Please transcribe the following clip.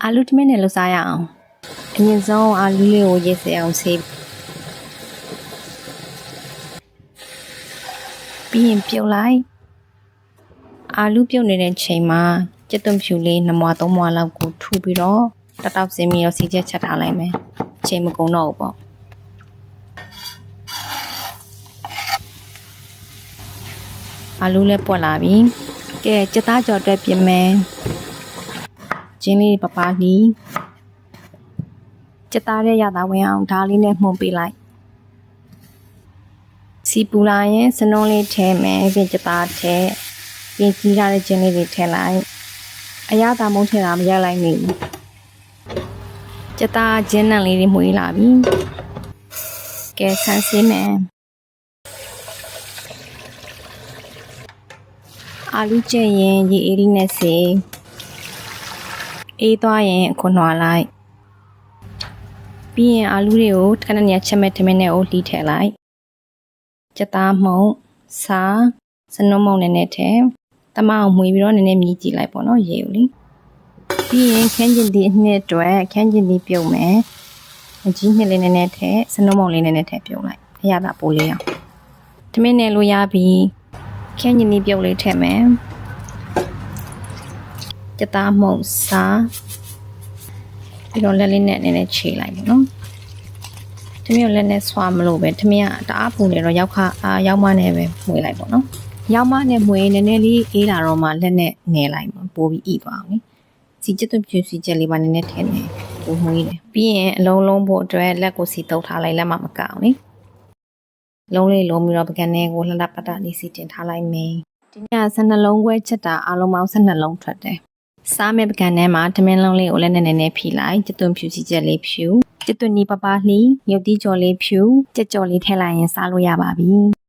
အာလူထမင်းနဲ့လှူစားရအောင်အရင်ဆုံးအာလူလေးကိုရေးစအောင်ဆေးပြီးရင်ပြုတ်လိုက်အာလူပြုတ်နေတဲ့ချိန်မှာကြက်သွန်ဖြူလေး2မွာ3မွာလောက်ကိုထူပြီးတော့တတောက်စင်းပြီးတော့စီချက်ချက်ထားလိုက်မယ်အချိန်မကုန်တော့ဘူးပေါ့အာလူလည်းပွက်လာပြီကဲကြက်သားကြော်အတွက်ပြင်မယ်ကျင်းလေးပပလီကြက်သားရဲ့ရတာဝင်အောင်ဓာလေးနဲ့မှုန်ပေးလိုက်စီပူလာရင်စနုံးလေးထဲမယ်ပြင်ကြက်သားထဲပြင်ကြီးထားတဲ့ကျင်းလေးတွေထည့်လိုက်အရသာမုန်းထည့်တာမရလိုက်မိဘူးကြက်သားကျင်းနံလေးတွေမှုေးလာပြီကဲဆန်းဆေးမယ်အာလူကျက်ရင်ရေအေးလေးနဲ့စေအေးသွားရင်အခုနှွာလိုက်ပြီးရင်အာလူတွေကိုခဏနေချက်မဲ့ထမင်းနဲ့အိုးလှီးထည့်လိုက်ကြက်သားမှုန့်စားစနုံးမုန့်နဲ့ထည့်တမအောင်မှုေးပြီးတော့နည်းနည်းမြည်ကြည့်လိုက်ပေါ့နော်ရေကိုလေပြီးရင်ခန်းကျင်ဒီအနှစ်အတွက်ခန်းကျင်ဒီပြုတ်မယ်အကြီးနှစ်လေးနည်းနည်းထည့်စနုံးမုန့်လေးနည်းနည်းထည့်ပြုတ်လိုက်အရသာပိုးလေးအောင်ထမင်းနဲ့လိုရပြီးခန်းကျင်ဒီပြုတ်လေးထည့်မယ်ကြက်သားမှုန့်စားပြီးတော့လက်လေးနဲ့နည်းနည်းခြေလိုက်ပေါ့နော်ထမင်းကိုလက်နဲ့ဆွာမလို့ပဲထမင်းကတအားပူနေတော့ရောက်မနဲ့ပဲမှုေးလိုက်ပေါ့နော်ရောက်မနဲ့မှုေးနည်းနည်းလေးအေးလာတော့မှလက်နဲ့ငယ်လိုက်ပေါ့ပိုးပြီးဣသွားအောင်နိစီချက်သွင်းဖြူစီချက်လေးပါနည်းနည်းထည့်နေပိုမှုေးတယ်ပြီးရင်အလုံးလုံးဖို့အတွက်လက်ကိုစီတုပ်ထားလိုက်လက်မမကအောင်နိလုံးလေးလုံးပြီးတော့ပကံထဲကိုလှလှပတလေးစီတင်ထားလိုက်မယ်ဒီည12လုံးခွဲချက်တာအလုံးပေါင်း12လုံးထွက်တယ်စားမဲ့ပကံထဲမှာထမင်းလုံးလေးကိုလည်းနည်းနည်းဖြီလိုက်ကြက်သွန်ဖြူစီချက်လေးဖြူကြက်သွန်နီပပလှီမြုပ်သီးကြော်လေးဖြူကြက်ကြော်လေးထည့်လိုက်ရင်စားလို့ရပါပြီ